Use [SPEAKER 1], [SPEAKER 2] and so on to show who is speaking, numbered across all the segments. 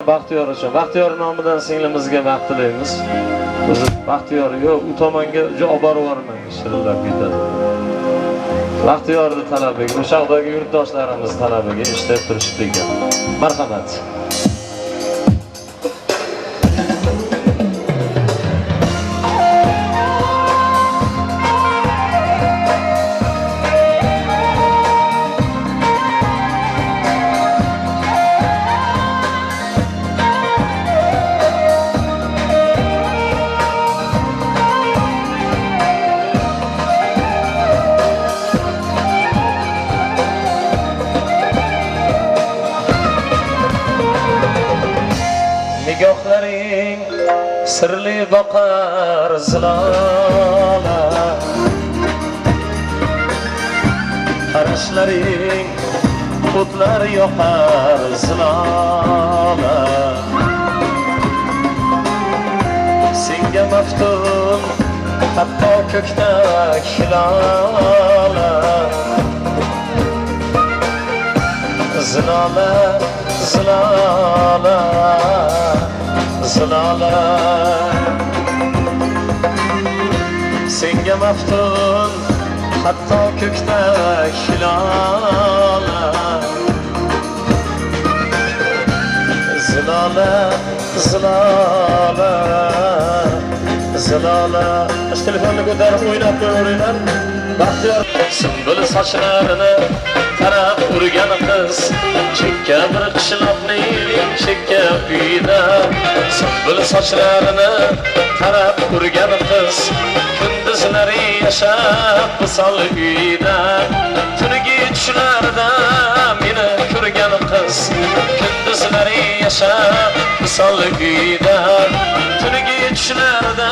[SPEAKER 1] Baxtiyor uchun. Baxtiyor nomidan singlimizga vaqt tilaymiz. Biz Baxtiyor yo'q, u tomonga olib borib yubormang, shirillab ketadi. Baxtiyorni talabiga, o'sha yoqdagi yurtdoshlarimiz talabiga ishlab turishdi ekan. Marhamat. Nigohlaring sirli boqar zilola, qarashlaring o'tlar yoqar zilola. Senga maftun hatto ko'kdak hilola, zilola zilola zilola. Senga maftun hatto ko'kdak hilola, zilola zilola zilola. Telefonni ko'tarib o'ynab qo'yaveringlar. Baxtiyor sunbul sochlarini tarab urgan qiz, chekka bir qishloqning chekka uyida. Sunbul sochlarini tarab urgan qiz, kunduzlari yashab visol uyida. Tungi tushlarda meni ko'rgan qiz, kunduzlari yashab visol uyida. Tungi tushlarda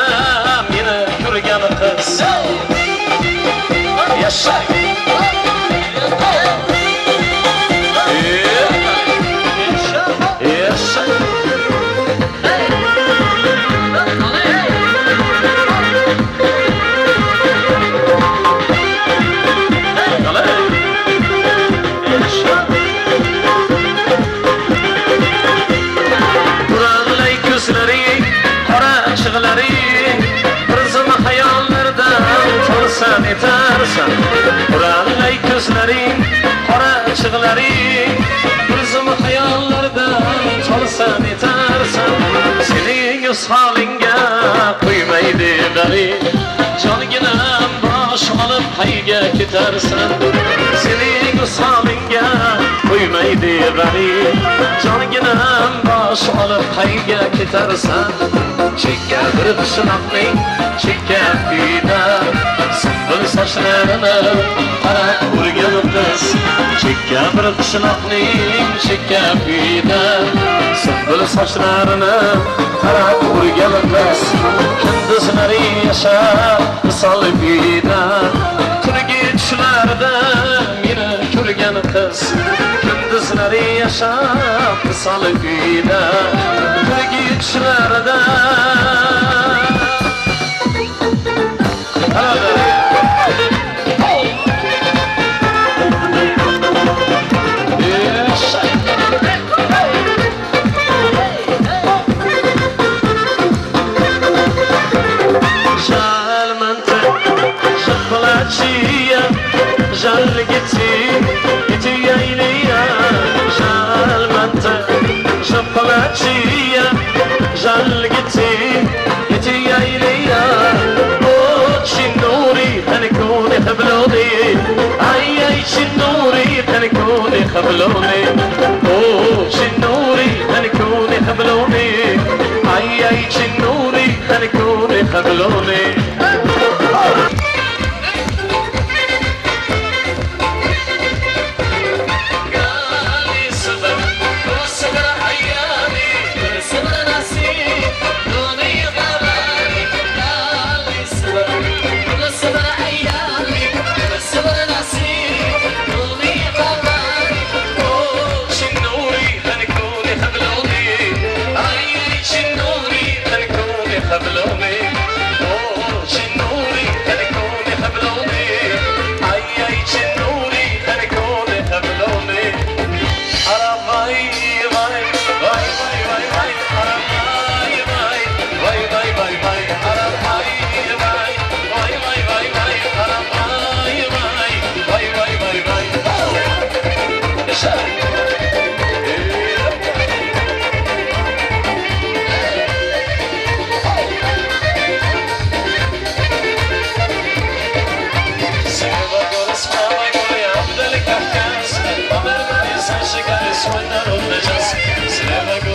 [SPEAKER 1] meni ko'rgan qiz yashab yetarsan. Qur'onlay ko'zlaring, qora chig'laring, o'zim xayollardan cholsan yetarsan. Sening o'z holingga qo'ymaydi g'arib, jonginam bosh olib qayga ketarsan. Sening o'z holingga qo'ymaydi g'arib, jonginam bosh olib qayga ketarsan. Chekka bir qishloqning chekka uyida, sunbul sochlarini qarab urgan qiz, chekka bir qishloqning chekka uyida. Sunbul sochlarini qarab urgan qiz, kunduzlari yashab visol uyida. Tungi tushlarda meni ko'rgan qiz, kunduzlari yashab visol uyida. Tungi tushlarda خبلوني اوه شنوري خليكوني خبلوني اي شنوري خليكوني خبلوني.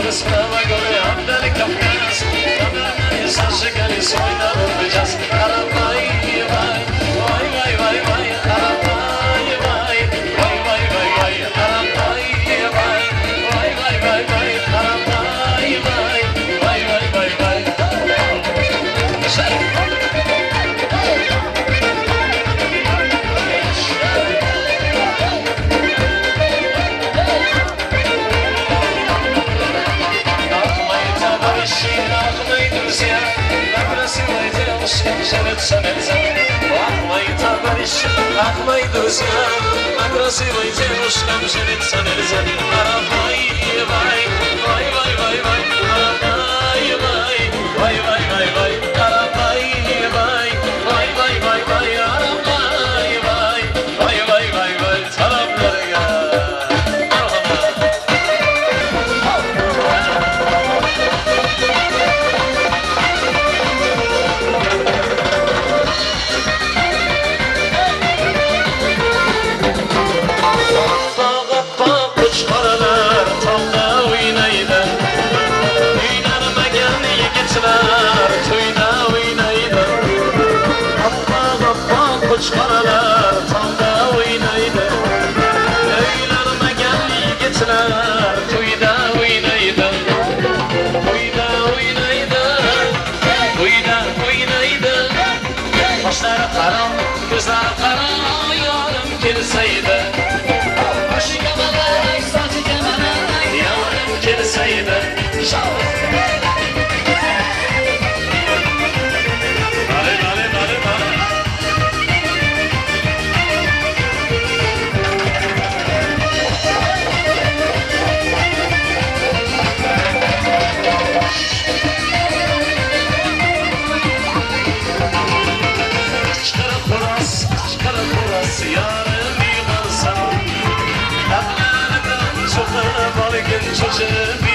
[SPEAKER 1] Kısmına göre Abdel Kafkas Kamerayı saçıkayız oynanılacağız Karamay vay vay vay vay vay Karamay vay vay vay vay vay Karamay vay vay vay vay vay Karamay vay vay vay vay vay Akmay друзья, на красивой девушкам жениться нельзя. Арабай, вай, вай, вай, вай, вай, арабай, вай, вай, вай, вай, вай, арабай, вай, вай, вай, вай, вай, арабай, вай, вай, вай, вай, вай, taraflarga. Karalar tamda oynaydı Leylarıma gel yigitler Toyda oynaydı Toyda oynaydı Toyda oynaydı Başları kara, gözleri kara Yarım kelseydi Başı kemalay, saçı kemalay Yarım kelseydi Yarım yıkansam Evlerden çıkıp algın çocuğu